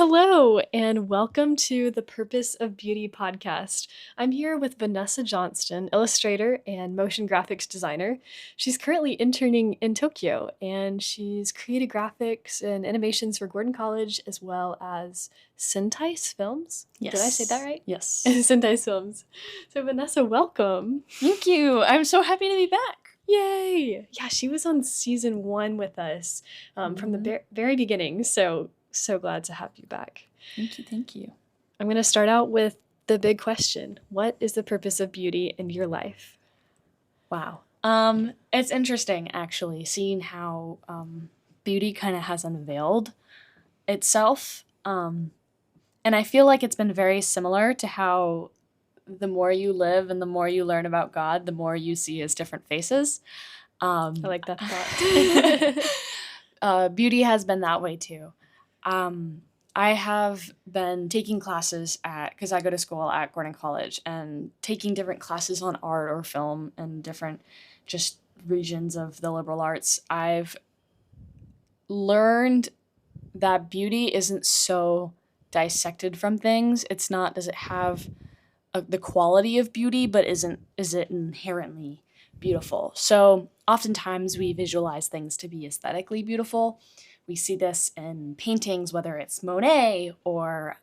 Hello, and welcome to the Purpose of Beauty podcast. I'm here with Vanessa Johnston, illustrator and motion graphics designer. She's currently interning in Tokyo, and she's created graphics and animations for Gordon College as well as Sentais Films. Yes. Did I say that right? Yes. Sentais Films. So Vanessa, welcome. Thank you. I'm so happy to be back. Yay! Yeah, she was on season 1 with us from the very beginning, so glad to have you back. Thank you. I'm going to start out with the big question. What is the purpose of beauty in your life? Wow. It's interesting, actually, seeing how beauty kind of has unveiled itself. And I feel like it's been very similar to how the more you live and the more you learn about God, the more you see his different faces. I like that thought. Beauty has been that way, too. I have been taking classes because I go to school at Gordon College, and taking different classes on art or film and different just regions of the liberal arts. I've learned that beauty isn't so dissected from things. It's not, does it have the quality of beauty, but is it inherently beautiful? So oftentimes we visualize things to be aesthetically beautiful. We see this in paintings, whether it's Monet or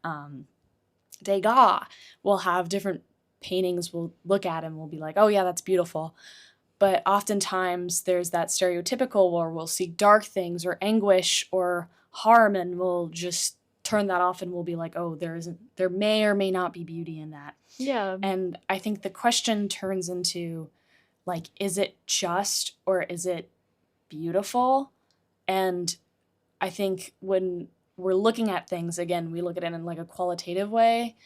Degas. We'll have different paintings we'll look at and we'll be like, oh yeah, that's beautiful. But oftentimes there's that stereotypical where we'll see dark things or anguish or harm, and we'll just turn that off and we'll be like, oh, there may or may not be beauty in that. Yeah. And I think the question turns into, like, is it just or is it beautiful? And I think when we're looking at things, again, we look at it in like a qualitative way.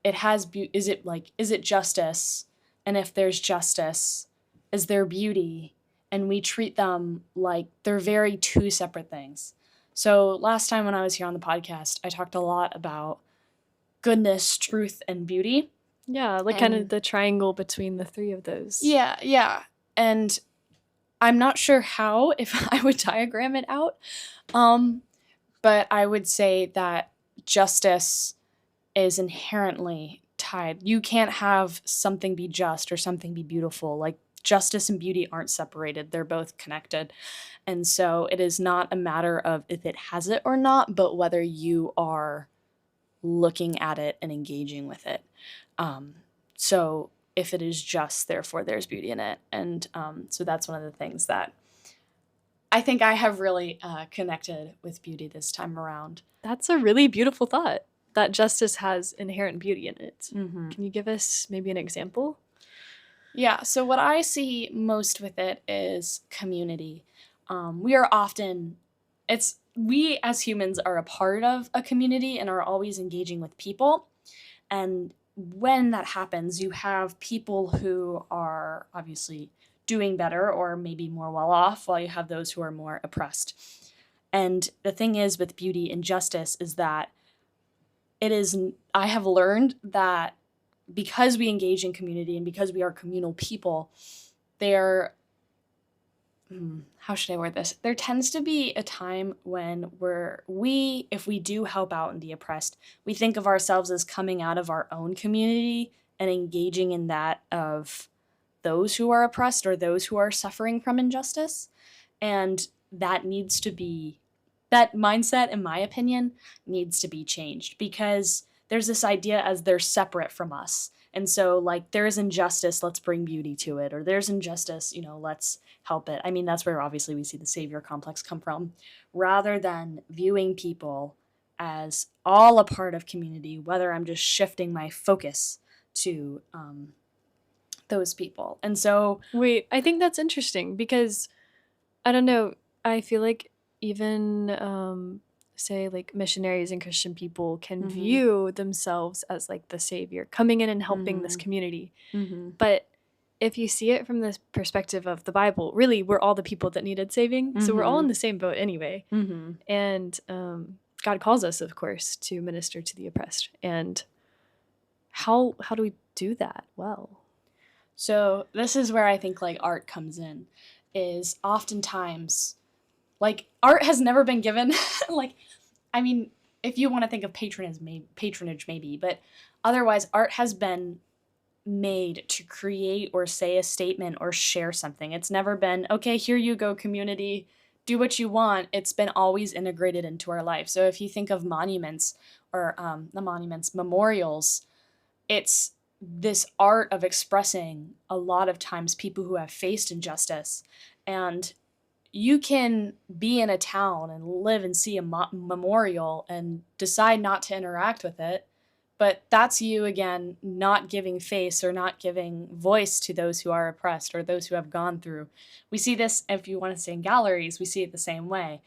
Is it justice? And if there's justice, is there beauty? And we treat them like they're very two separate things. So last time when I was here on the podcast, I talked a lot about goodness, truth, and beauty. Yeah, kind of the triangle between the three of those. Yeah. And I'm not sure how, if I would diagram it out, but I would say that justice is inherently tied. You can't have something be just or something be beautiful. Like, justice and beauty aren't separated. They're both connected. And so it is not a matter of if it has it or not, but whether you are looking at it and engaging with it. So if it is just, therefore there's beauty in it. And so that's one of the things that I think I have really connected with beauty this time around. That's a really beautiful thought, that justice has inherent beauty in it. Mm-hmm. Can you give us maybe an example? Yeah, so what I see most with it is community. We as humans are a part of a community and are always engaging with people. And when that happens, you have people who are obviously doing better or maybe more well off, while you have those who are more oppressed. And the thing is with beauty and justice is that I have learned that because we engage in community and because we are communal people, how should I word this? There tends to be a time when if we do help out and the oppressed, we think of ourselves as coming out of our own community and engaging in that of those who are oppressed or those who are suffering from injustice. And that mindset, in my opinion, needs to be changed, because there's this idea as they're separate from us. And so, like, there's injustice, let's bring beauty to it. Or there's injustice, let's help it. I mean, that's where obviously we see the savior complex come from. Rather than viewing people as all a part of community, whether I'm just shifting my focus to those people. And so... Wait, I think that's interesting because, I don't know, I feel like even... say like missionaries and Christian people can view themselves as like the savior coming in and helping this community. But if you see it from the perspective of the Bible, really we're all the people that needed saving. So we're all in the same boat anyway. And God calls us, of course, to minister to the oppressed. And how do we do that well? So this is where I think like art comes in, is oftentimes like art has never been given like I mean, if you want to think of patronage maybe, but otherwise art has been made to create or say a statement or share something. It's never been, okay, here you go, community, do what you want. It's been always integrated into our life. So if you think of monuments or the monuments, memorials, it's this art of expressing a lot of times people who have faced injustice. And you can be in a town and live and see a memorial and decide not to interact with it, but that's you again not giving face or not giving voice to those who are oppressed or those who have gone through. We see this, if you want to say in galleries, we see it the same way.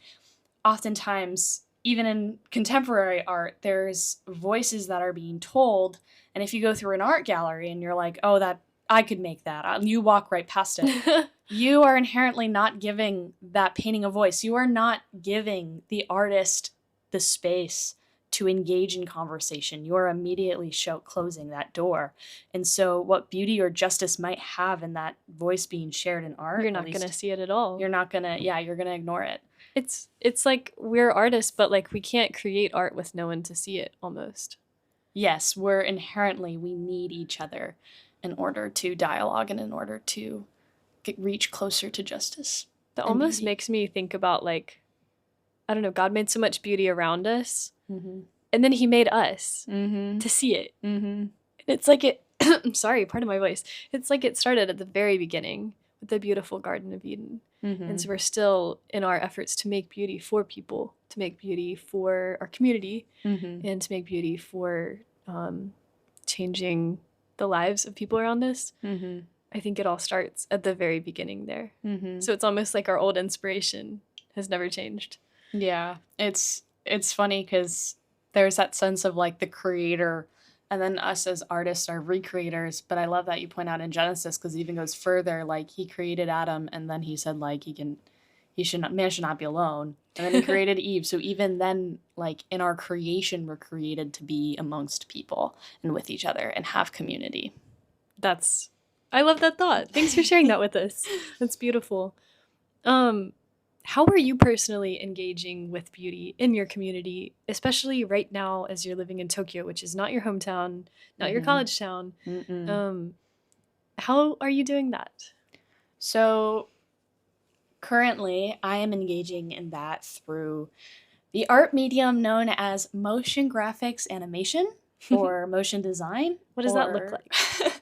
Oftentimes, even in contemporary art, there's voices that are being told, and if you go through an art gallery and you're like, oh, that I could make that, you walk right past it. You are inherently not giving that painting a voice. You are not giving the artist the space to engage in conversation. You are immediately closing that door. And so what beauty or justice might have in that voice being shared in art, you're not going to see it at all. You're not going to, you're going to ignore it. It's like we're artists, but like we can't create art with no one to see it almost. Yes, we need each other in order to dialogue and in order to reach closer to justice. That almost makes me think about, like, I don't know, God made so much beauty around us, and then he made us to see it. It's like it, I'm sorry, pardon my voice. It's like it started at the very beginning with the beautiful Garden of Eden. And so we're still in our efforts to make beauty for people, to make beauty for our community, and to make beauty for changing the lives of people around us. I think it all starts at the very beginning there. So it's almost like our old inspiration has never changed. Yeah, it's funny because there's that sense of like the creator, and then us as artists are recreators. But I love that you point out in Genesis, because it even goes further. Like he created Adam, and then he said like man should not be alone, and then he created Eve. So even then, like in our creation, we're created to be amongst people and with each other and have community. I love that thought. Thanks for sharing that with us. That's beautiful. How are you personally engaging with beauty in your community, especially right now as you're living in Tokyo, which is not your hometown, not your college town? How are you doing that? So currently, I am engaging in that through the art medium known as motion graphics animation or motion design. What does that look like?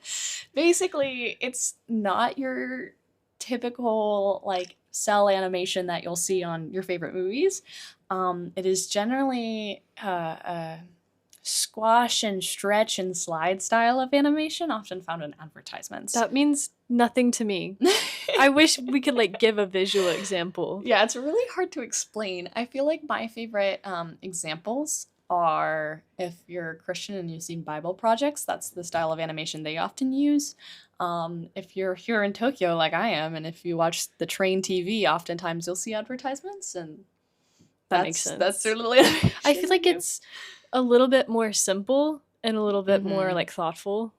Basically, it's not your typical like cell animation that you'll see on your favorite movies. It is generally a squash and stretch and slide style of animation, often found in advertisements. That means nothing to me. I wish we could like give a visual example. Yeah, it's really hard to explain. I feel like my favorite examples are, if you're a Christian and you've seen Bible projects, that's the style of animation they often use. If you're here in Tokyo like I am, and if you watch the train TV, oftentimes you'll see advertisements, and that makes sense. That's their little animation. I feel like it's a little bit more simple and a little bit more like thoughtful.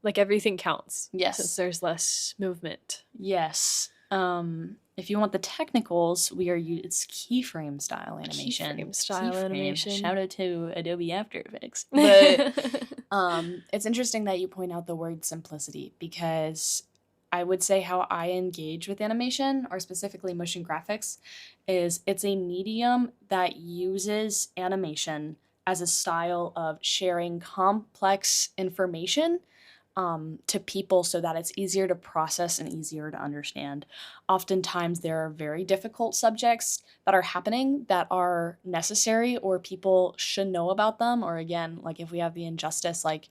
Like everything counts. Yes. Since there's less movement. Yes. If you want the technicals, it's keyframe style animation. Keyframe style animation. Shout out to Adobe After Effects. But it's interesting that you point out the word simplicity, because I would say how I engage with animation, or specifically motion graphics, is it's a medium that uses animation as a style of sharing complex information to people so that it's easier to process and easier to understand. Oftentimes there are very difficult subjects that are happening that are necessary, or people should know about them, or again, like if we have the injustice, like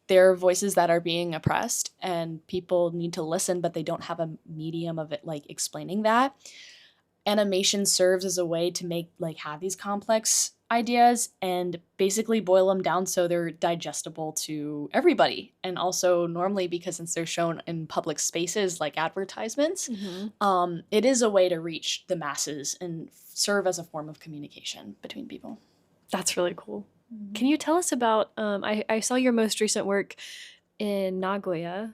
there are voices that are being oppressed and people need to listen, but they don't have a medium of it like explaining that. Animation serves as a way to have these complex ideas and basically boil them down so they're digestible to everybody. And also normally, because since they're shown in public spaces like advertisements, it is a way to reach the masses and serve as a form of communication between people. That's really cool. Can you tell us about, I saw your most recent work in Nagoya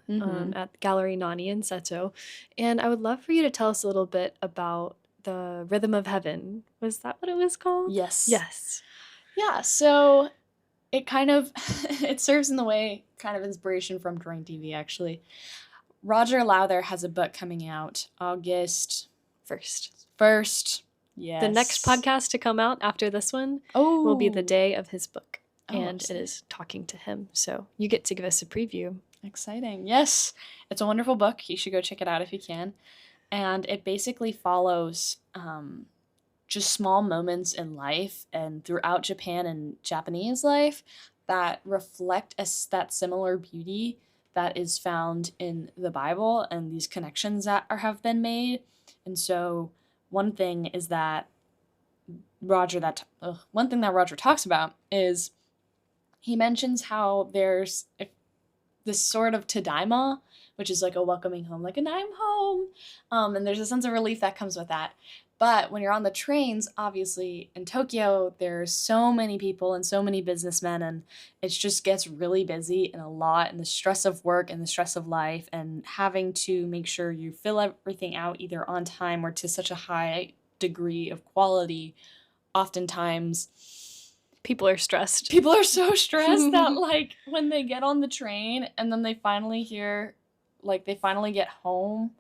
at Gallery Nani in Seto, and I would love for you to tell us a little bit about the Rhythm of Heaven. Was that what it was called? Yes. Yes. Yeah, so it kind of it serves in the way kind of inspiration from Drawing TV, actually. Roger Lowther has a book coming out August 1st. Yes. The next podcast to come out after this one will be the day of his book. And it is talking to him. So you get to give us a preview. Exciting. Yes. It's a wonderful book. You should go check it out if you can. And it basically follows just small moments in life and throughout Japan and Japanese life that reflect that similar beauty that is found in the Bible and these connections that have been made. And so one thing that Roger talks about is he mentions how there's this sort of tadaima, which is like a welcoming home, like, and I'm home. And there's a sense of relief that comes with that. But when you're on the trains, obviously in Tokyo, there's so many people and so many businessmen, and it just gets really busy and a lot, and the stress of work and the stress of life and having to make sure you fill everything out either on time or to such a high degree of quality. Oftentimes, people are stressed. People are so stressed that, like, when they get on the train and then they finally get home,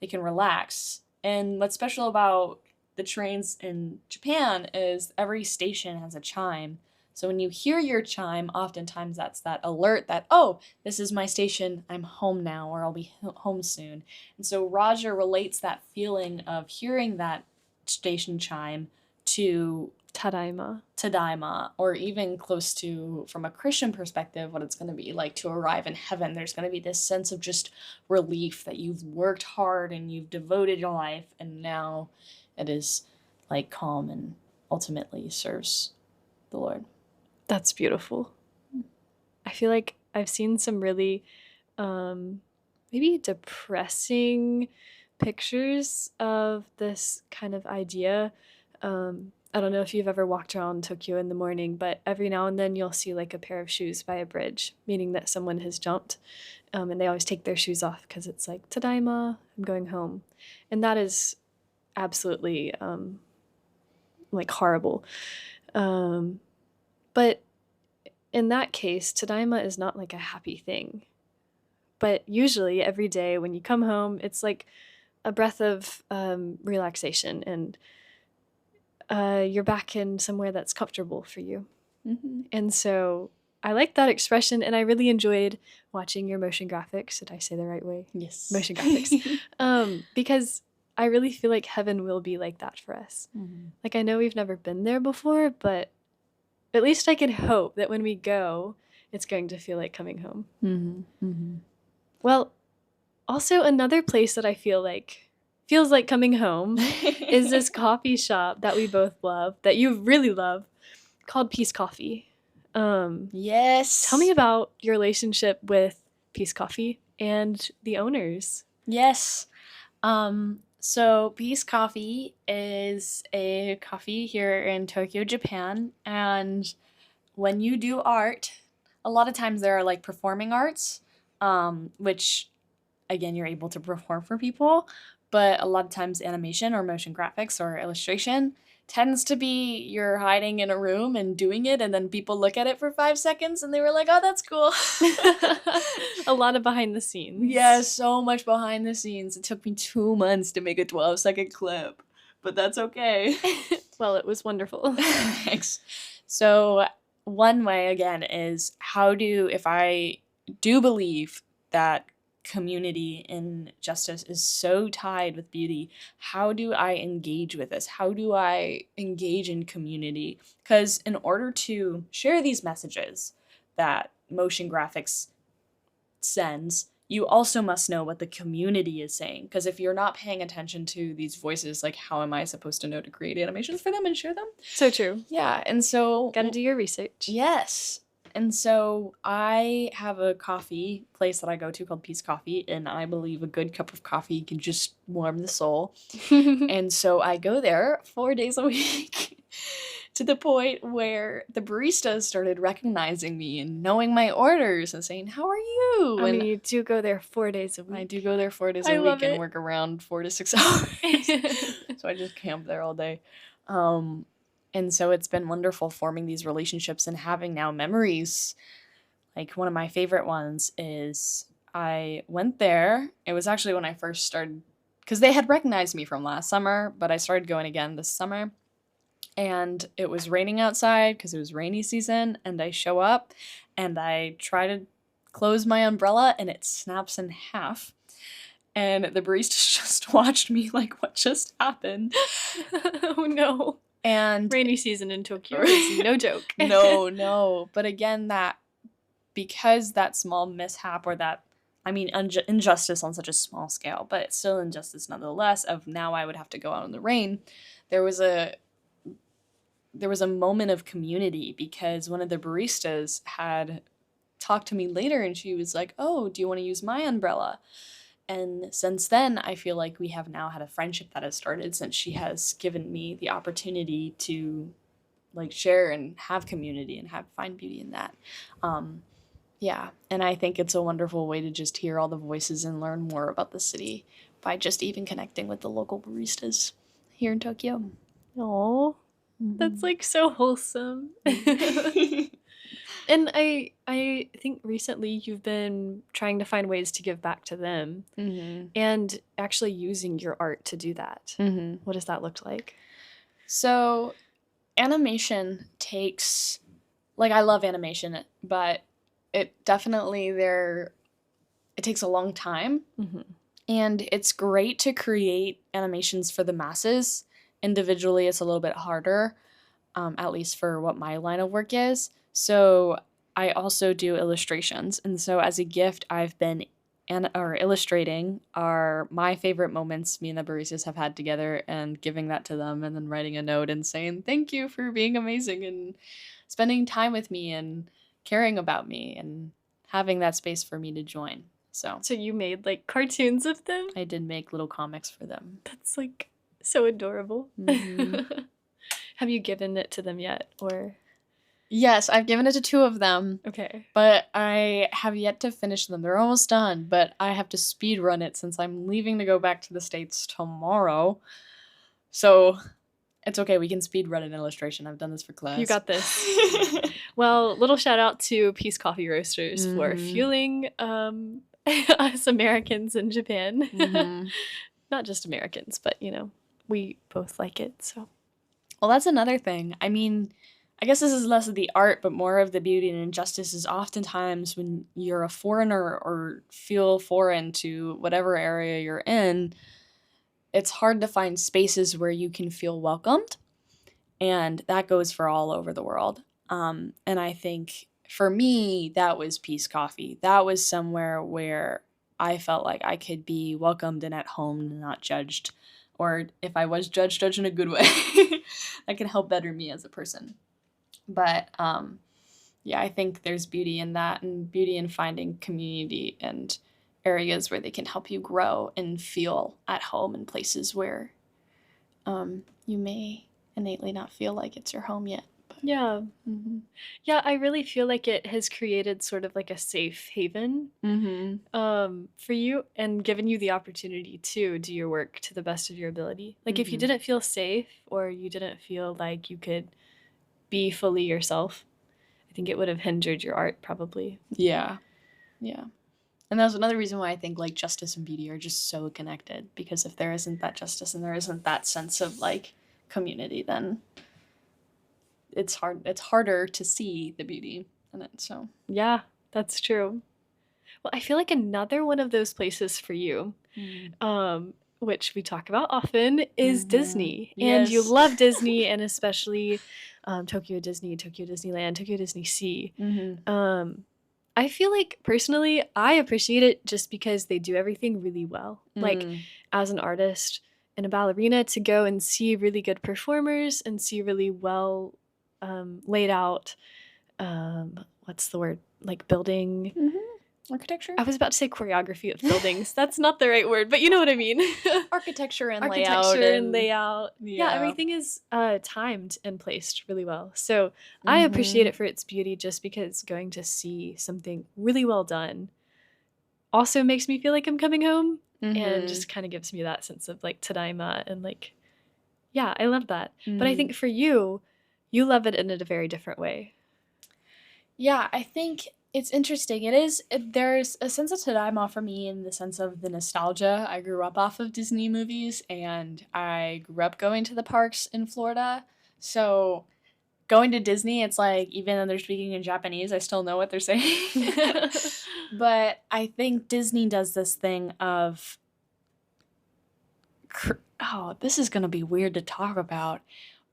they can relax. And what's special about the trains in Japan is every station has a chime. So when you hear your chime, oftentimes that's that alert that, oh, this is my station, I'm home now, or I'll be home soon. And so Roger relates that feeling of hearing that station chime to Tadaima, or even close to, from a Christian perspective, what it's going to be like to arrive in heaven. There's going to be this sense of just relief that you've worked hard and you've devoted your life, and now it is like calm and ultimately serves the Lord. That's beautiful. I feel like I've seen some really maybe depressing pictures of this kind of idea. I don't know if you've ever walked around Tokyo in the morning, but every now and then you'll see like a pair of shoes by a bridge, meaning that someone has jumped. And they always take their shoes off because it's like, Tadaima, I'm going home. And that is absolutely like horrible. But in that case, Tadaima is not like a happy thing. But usually every day when you come home, it's like a breath of relaxation, and you're back in somewhere that's comfortable for you. Mm-hmm. And so I like that expression, and I really enjoyed watching your motion graphics. Did I say the right way? Yes. Motion graphics. Because I really feel like heaven will be like that for us. Mm-hmm. Like, I know we've never been there before, but at least I can hope that when we go, it's going to feel like coming home. Mm-hmm. Mm-hmm. Well, also another place that I feels like coming home is this coffee shop that we both love, that you really love, called Peace Coffee. Yes. Tell me about your relationship with Peace Coffee and the owners. Yes. So Peace Coffee is a coffee here in Tokyo, Japan. And when you do art, a lot of times there are like performing arts, which, again, you're able to perform for people. But a lot of times animation or motion graphics or illustration tends to be you're hiding in a room and doing it, and then people look at it for 5 seconds and they were like, oh, that's cool. A lot of behind the scenes. Yeah, so much behind the scenes. It took me 2 months to make a 12-second clip, but that's okay. Well, it was wonderful. Thanks. So one way, again, is if I do believe that community and justice is so tied with beauty, how do I engage with this? How do I engage in community? Because in order to share these messages that motion graphics sends, you also must know what the community is saying. Because if you're not paying attention to these voices, like, how am I supposed to know to create animations for them and share them? So true. Yeah, and so gotta do your research. Yes. And so I have a coffee place that I go to called Peace Coffee, and I believe a good cup of coffee can just warm the soul. And so I go there 4 days a week to the point where the baristas started recognizing me and knowing my orders and saying, how are you? I mean, you do go there 4 days a week. I do go there 4 days a week and work around 4 to 6 hours. So I just camp there all day. And so it's been wonderful forming these relationships and having now memories. Like one of my favorite ones is I went there. It was actually when I first started, because they had recognized me from last summer, but I started going again this summer. And it was raining outside because it was rainy season. And I show up and I try to close my umbrella and it snaps in half. And the baristas just watched me like, what just happened? Oh no. And rainy season in Tokyo is no joke. No. But again, because that small mishap or that, injustice on such a small scale, but it's still injustice nonetheless, of now I would have to go out in the rain, there was a moment of community because one of the baristas had talked to me later and she was like, oh, do you want to use my umbrella? And since then, I feel like we have now had a friendship that has started since she has given me the opportunity to like share and have community and find beauty in that. Yeah, and I think it's a wonderful way to just hear all the voices and learn more about the city by just even connecting with the local baristas here in Tokyo. Oh, that's like so wholesome. And I think recently you've been trying to find ways to give back to them and actually using your art to do that. What does that look like? So animation takes, like, I love animation, but it definitely it takes a long time. And it's great to create animations for the masses. Individually, it's a little bit harder, at least for what my line of work is. So I also do illustrations. And so as a gift, I've been illustrating my favorite moments me and the baristas have had together and giving that to them and then writing a note and saying, thank you for being amazing and spending time with me and caring about me and having that space for me to join. So you made like cartoons of them? I did make little comics for them. That's like so adorable. Have you given it to them yet, or? Yes, I've given it to 2 of them. Okay. But I have yet to finish them. They're almost done, but I have to speed run it since I'm leaving to go back to the States tomorrow. So it's okay. We can speed run an illustration. I've done this for class. You got this. Well, little shout out to Peace Coffee Roasters for fueling us Americans in Japan. Not just Americans, but, we both like it, so. Well, that's another thing. I mean, I guess this is less of the art, but more of the beauty and injustice is oftentimes when you're a foreigner or feel foreign to whatever area you're in, it's hard to find spaces where you can feel welcomed. And that goes for all over the world. And I think for me, that was Peace Coffee. That was somewhere where I felt like I could be welcomed and at home and not judged. Or if I was judged in a good way, that can help better me as a person. But yeah, I think there's beauty in that and beauty in finding community and areas where they can help you grow and feel at home in places where you may innately not feel like it's your home yet. But. Yeah. Yeah, I really feel like it has created sort of like a safe haven for you and given you the opportunity to do your work to the best of your ability. Like if you didn't feel safe or you didn't feel like you could be fully yourself, I think it would have hindered your art probably. Yeah. And that's another reason why I think like justice and beauty are just so connected, because if there isn't that justice and there isn't that sense of like community, then it's harder to see the beauty in it. So yeah, that's true. Well, I feel like another one of those places for you, which we talk about often, is Disney. Yes. And you love Disney, and especially Tokyo Disney, Tokyo Disneyland, Tokyo Disney Sea. I feel like personally, I appreciate it just because they do everything really well. Like as an artist and a ballerina, to go and see really good performers and see really well laid out, what's the word? Like building. Architecture? I was about to say choreography of buildings. That's not the right word, but you know what I mean. Architecture and layout. Yeah, everything is timed and placed really well. So I appreciate it for its beauty just because going to see something really well done also makes me feel like I'm coming home and just kind of gives me that sense of like tadaima and like Yeah, I love that. But I think for you love it in a very different way. Yeah, I think it's interesting. There's a sense of Tadaima for me in the sense of the nostalgia. I grew up off of Disney movies and I grew up going to the parks in Florida. So going to Disney, it's like, even though they're speaking in Japanese, I still know what they're saying. But I think Disney does this thing of, oh, this is going to be weird to talk about,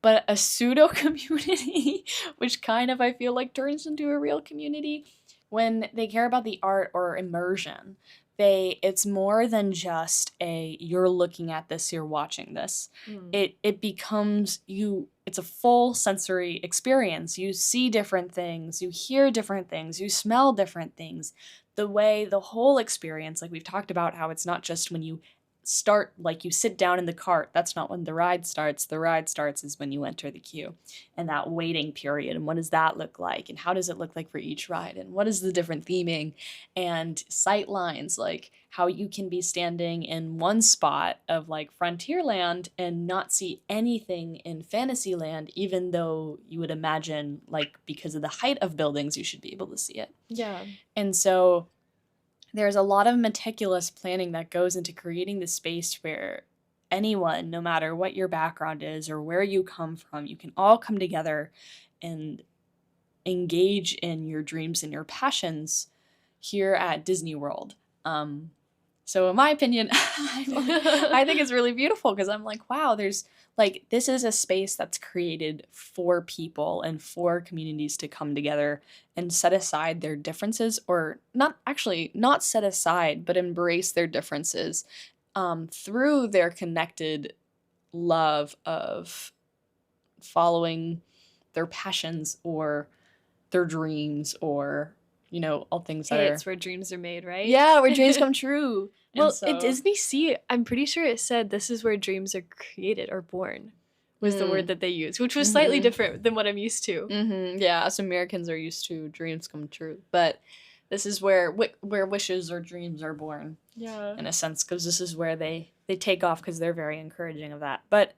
but a pseudo community, which kind of I feel like turns into a real community when they care about the art or immersion. It's more than just a you're looking at this, you're watching this. It becomes it's a full sensory experience. You see different things, you hear different things, you smell different things. The whole experience, like we've talked about, how it's not just when you start, like you sit down in the cart. That's not when the ride starts. The ride starts is when you enter the queue, and that waiting period, and what does that look like, and how does it look like for each ride, and what is the different theming, and sight lines, like how you can be standing in one spot of like Frontierland and not see anything in Fantasyland, even though you would imagine, like, because of the height of buildings you should be able to see it. Yeah. And so there's a lot of meticulous planning that goes into creating the space where anyone, no matter what your background is or where you come from, you can all come together and engage in your dreams and your passions here at Disney World. So in my opinion, I think it's really beautiful because I'm like, wow, there's like, this is a space that's created for people and for communities to come together and set aside their differences, or not set aside, but embrace their differences through their connected love of following their passions or their dreams, or, all things that are... It's where dreams are made, right? Yeah, where dreams come true. Well, at Disney Sea, I'm pretty sure it said this is where dreams are created or born, was the word that they used, which was slightly different than what I'm used to. Yeah, us Americans are used to dreams come true, but this is where wishes or dreams are born. Yeah. In a sense, because this is where they take off, because they're very encouraging of that. But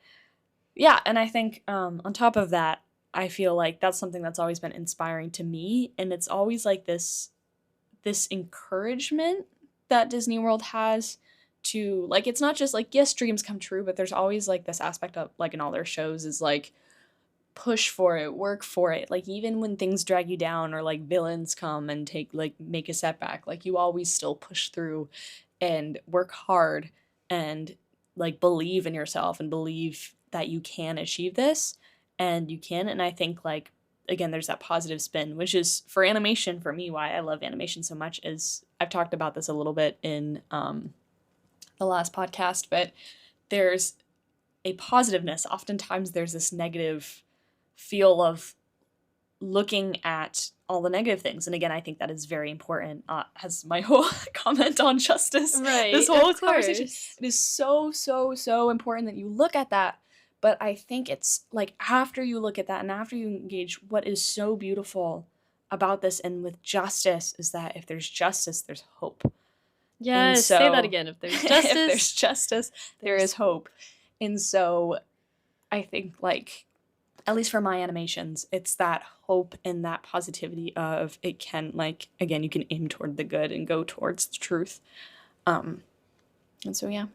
yeah, and I think on top of that, I feel like that's something that's always been inspiring to me, and it's always like this encouragement that Disney World has to, like, it's not just like, yes, dreams come true, but there's always like this aspect of, like, in all their shows, is like, push for it, work for it. Like, even when things drag you down, or like villains come and make a setback, like, you always still push through and work hard and like believe in yourself and believe that you can achieve this, and you can. And I think, like, again, there's that positive spin, which is, for animation, for me, why I love animation so much is, I've talked about this a little bit in the last podcast, but there's a positiveness. Oftentimes there's this negative feel of looking at all the negative things. And again, I think that is very important, as my whole comment on justice. Right. This whole conversation. It is so, so, so important that you look at that. But I think it's like, after you look at that and after you engage, what is so beautiful about this and with justice is that if there's justice, there's hope. Yes, say that again. If there's justice, if there's justice, there is hope. And so I think, like, at least for my animations, it's that hope and that positivity of, it can, like, again, you can aim toward the good and go towards the truth. And so, yeah.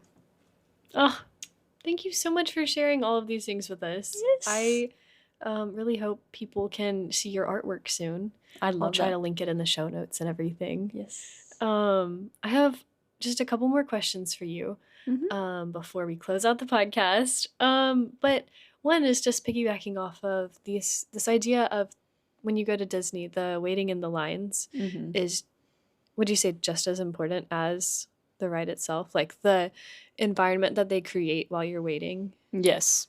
Oh, thank you so much for sharing all of these things with us. Yes. I really hope people can see your artwork soon. I'll try to link it in the show notes and everything. Yes. I have just a couple more questions for you before we close out the podcast. But one is just piggybacking off of this idea of, when you go to Disney, the waiting in the lines is, would you say, just as important as the ride itself? Like, the environment that they create while you're waiting? Yes.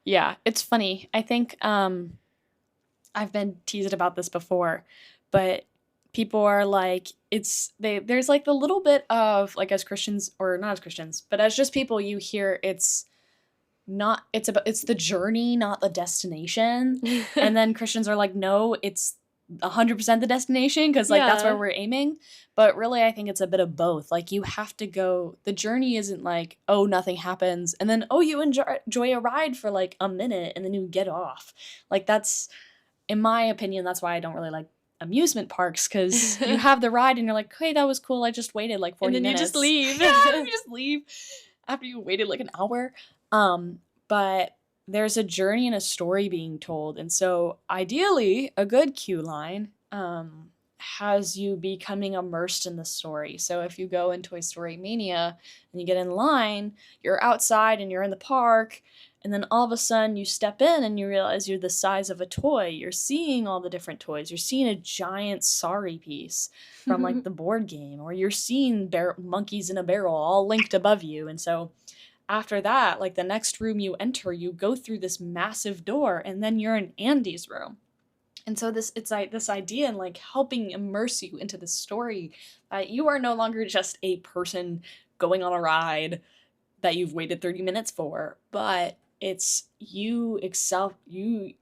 Yeah, it's funny. I think I've been teased about this before, but people are like, there's like the little bit of, like, as Christians, or not as Christians, but as just people, you hear it's the journey, not the destination. And then Christians are like, no, it's 100% the destination, because like that's where we're aiming. But really, I think it's a bit of both. Like, you have to go, the journey isn't like, oh, nothing happens, and then, oh, you enjoy a ride for like a minute and then you get off. Like, that's, in my opinion, that's why I don't really like amusement parks, because you have the ride and you're like, hey, that was cool, I just waited like 40 and then minutes. you just leave. Yeah, you just leave after you waited like an hour. But there's a journey and a story being told, and so ideally a good queue line has you becoming immersed in the story. So if you go in Toy Story Mania and you get in line, you're outside and you're in the park, and then all of a sudden you step in and you realize you're the size of a toy. You're seeing all the different toys. You're seeing a giant Sorry piece from like the board game, or you're seeing monkeys in a barrel all linked above you. And so after that, like the next room you enter, you go through this massive door and then you're in Andy's room. And so it's like this idea and like helping immerse you into the story that you are no longer just a person going on a ride that you've waited 30 minutes for, but it's you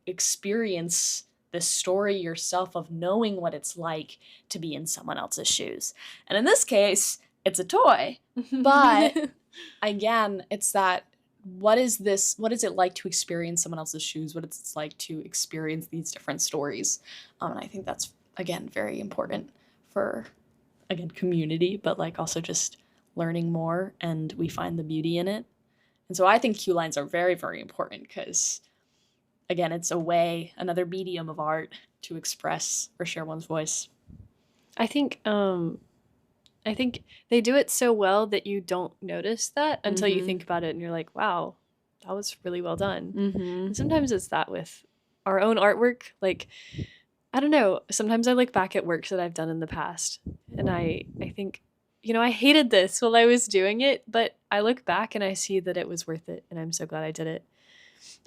experience the story yourself of knowing what it's like to be in someone else's shoes. And in this case, it's a toy. But again, it's that, what is it like to experience someone else's shoes? What is it like to experience these different stories? And I think that's, again, very important for, again, community, but like also just learning more, and we find the beauty in it. And so I think queue lines are very, very important because, again, it's a way, another medium of art to express or share one's voice. I think they do it so well that you don't notice that until you think about it and you're like, wow, that was really well done. And sometimes it's that with our own artwork. Like, I don't know, sometimes I look back at works that I've done in the past and I think, I hated this while I was doing it, but I look back and I see that it was worth it, and I'm so glad I did it.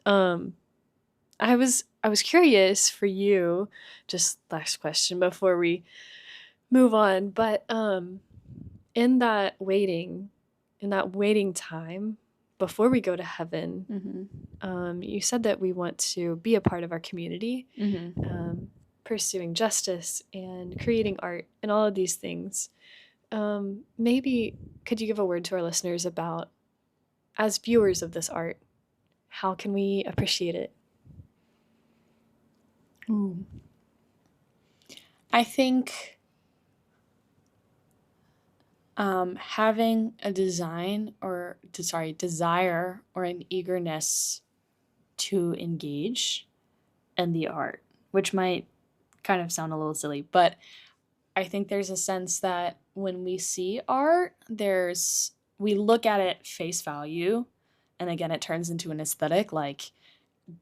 I was curious for you, just last question before we move on, but in that waiting time before we go to heaven, you said that we want to be a part of our community, pursuing justice and creating art and all of these things. Maybe could you give a word to our listeners about, as viewers of this art, how can we appreciate it? Ooh. I think having a desire or an eagerness to engage in the art, which might kind of sound a little silly, but I think there's a sense that when we see art, we look at it face value, and again, it turns into an aesthetic. Like,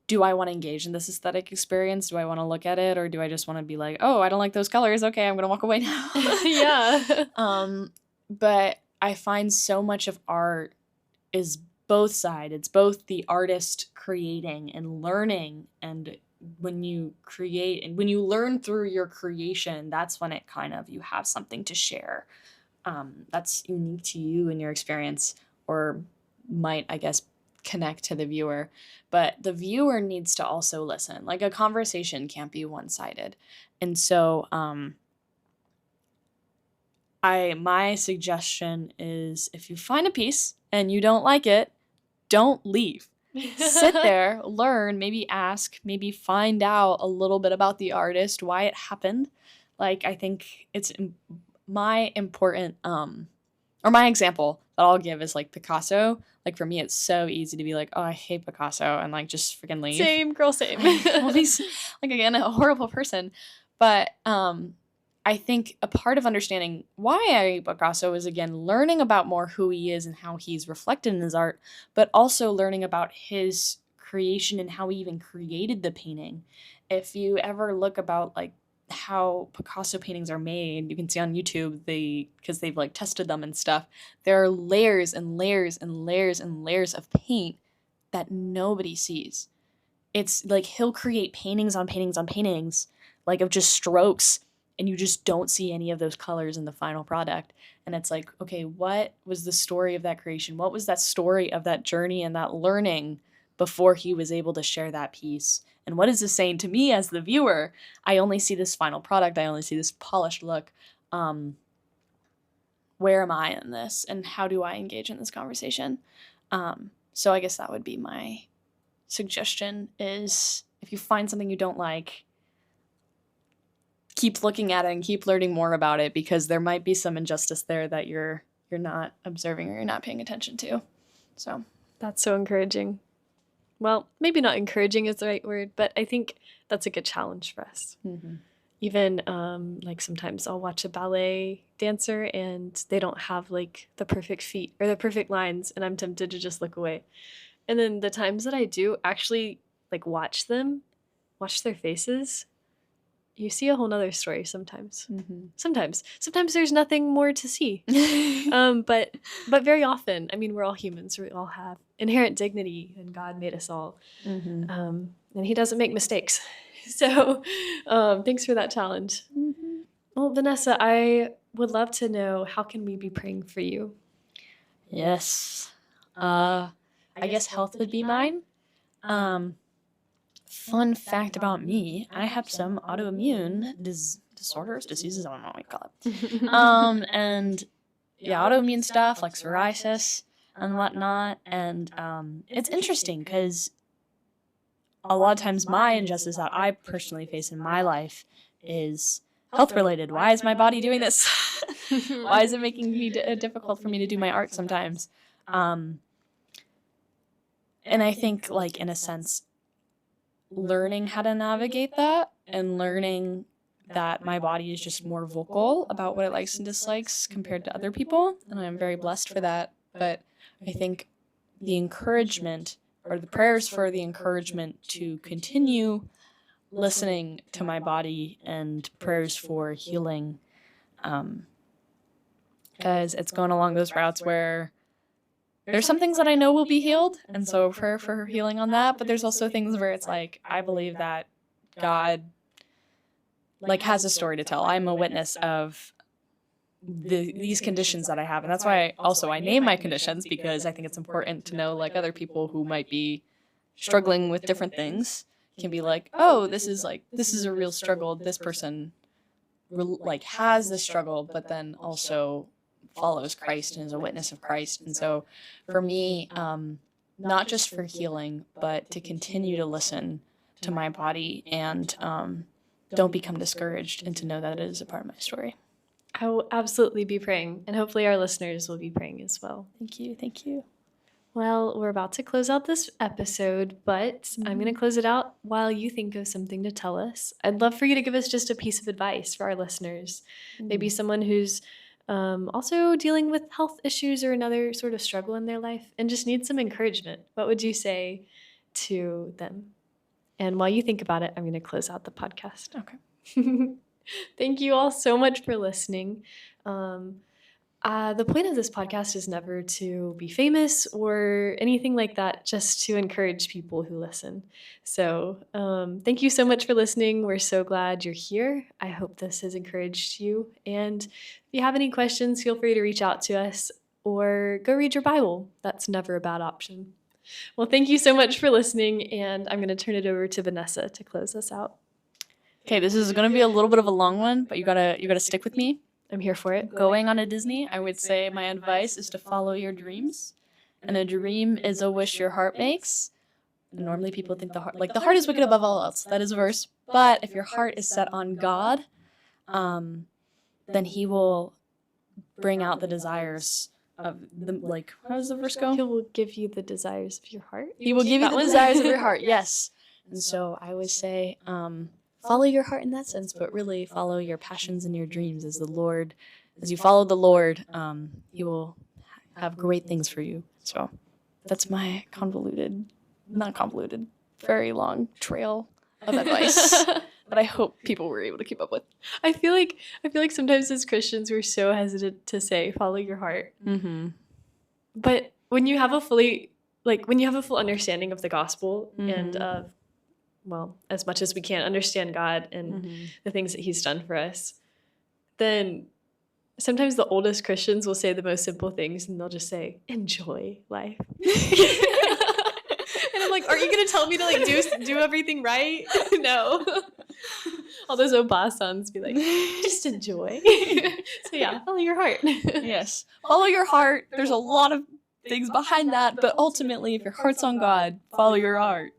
do I want to engage in this aesthetic experience? Do I want to look at it, or do I just want to be like, oh, I don't like those colors, okay, I'm gonna walk away now? Yeah. But I find so much of art is both sides. It's both the artist creating and learning, and when you create and when you learn through your creation, that's when it kind of, you have something to share that's unique to you and your experience, or might, I guess, connect to the viewer. But the viewer needs to also listen. Like, a conversation can't be one-sided. And so my suggestion is, if you find a piece and you don't like it, don't leave. Sit there, learn, maybe ask, maybe find out a little bit about the artist, why it happened. Like, I think it's my important or my example that I'll give is like Picasso. Like, for me, it's so easy to be like, oh, I hate Picasso, and like just freaking leave. Same, girl, same. Well, he's, like, again, a horrible person. But I think a part of understanding why I hate Picasso is, again, learning about more who he is and how he's reflected in his art, but also learning about his creation and how he even created the painting. If you ever look about like how Picasso paintings are made, you can see on YouTube, because they've like tested them and stuff, there are layers and layers and layers and layers of paint that nobody sees. It's like he'll create paintings on paintings on paintings, like of just strokes, and you just don't see any of those colors in the final product. And it's like, okay, what was the story of that creation? What was that story of that journey and that learning before he was able to share that piece. And what is this saying to me as the viewer? I only see this final product. I only see this polished look. Where am I in this? And how do I engage in this conversation? So I guess that would be my suggestion is if you find something you don't like, keep looking at it and keep learning more about it, because there might be some injustice there that you're not observing or you're not paying attention to. So that's so encouraging. Well, maybe not encouraging is the right word, but I think that's a good challenge for us. Mm-hmm. Even like sometimes I'll watch a ballet dancer and they don't have like the perfect feet or the perfect lines, and I'm tempted to just look away. And then the times that I do actually like watch their faces, you see a whole nother story sometimes. Mm-hmm. Sometimes there's nothing more to see. But very often, I mean, we're all humans. We all have inherent dignity, and God made us all. Mm-hmm. And he doesn't make mistakes. So thanks for that challenge. Mm-hmm. Well, Vanessa, I would love to know, how can we be praying for you? Yes. I guess health would be mine. Fun fact about me, I have some autoimmune disorders, diseases, I don't know what you call it. And yeah, autoimmune stuff like psoriasis and whatnot. And it's interesting because a lot of times my injustice that I personally face in my life is health related. Why is my body doing this? Why is it making it difficult for me to do my art sometimes? And I think, like, in a sense, learning how to navigate that and learning that my body is just more vocal about what it likes and dislikes compared to other people, and I'm very blessed for that. But I think the encouragement, or the prayers for the encouragement to continue listening to my body, and prayers for healing, because it's going along those routes where there's some things that I know will be healed, and so prayer for healing on that. But there's also things where it's like, I believe that God, like, has a story to tell. I'm a witness of these conditions that I have, and that's why I name my conditions, because I think it's important to know, like, other people who might be struggling with different things can be like, oh, this is a real struggle. This person like has this struggle, but then also follows Christ and is a witness of Christ. And so for me, not just for healing, but to continue to listen to my body and don't become discouraged, and to know that it is a part of my story. I will absolutely be praying, and hopefully our listeners will be praying as well. Thank you. Thank you. Well, we're about to close out this episode, but I'm going to close it out while you think of something to tell us. I'd love for you to give us just a piece of advice for our listeners. Maybe someone who's also dealing with health issues or another sort of struggle in their life and just needs some encouragement. What would you say to them? And while you think about it, I'm going to close out the podcast. Okay. Thank you all so much for listening. The point of this podcast is never to be famous or anything like that, just to encourage people who listen. So thank you so much for listening. We're so glad you're here. I hope this has encouraged you. And if you have any questions, feel free to reach out to us or go read your Bible. That's never a bad option. Well, thank you so much for listening, and I'm going to turn it over to Vanessa to close us out. Okay, this is going to be a little bit of a long one, but you gotta stick with me. I'm here for it. Going on a Disney, I would say my advice is to follow your dreams. And a dream is a wish your heart makes. And normally people think the heart is wicked above all else. That is a verse. But if your heart is set on God, then he will bring out the desires of the, like, how does the verse go? He will give you the desires of your heart. He will give you the desires of your heart, yes. And so I would say, follow your heart in that sense, but really follow your passions and your dreams as you follow the Lord, he will have great things for you. So that's my not convoluted, very long trail of advice that I hope people were able to keep up with. I feel like sometimes as Christians we're so hesitant to say follow your heart. Mm-hmm. But when you have a full understanding of the gospel and of, well, as much as we can understand God and the things that he's done for us, then sometimes the oldest Christians will say the most simple things, and they'll just say, enjoy life. And I'm like, aren't you gonna tell me to like do everything right? No. All those Obasans be like, just enjoy. So yeah, follow your heart. Yes. Follow your heart. There's a lot of things behind that, but ultimately, if your heart's on God, follow your heart.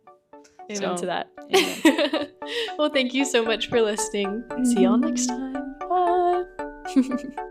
Amen to that. Amen. Well, thank you so much for listening. See y'all next time. Bye.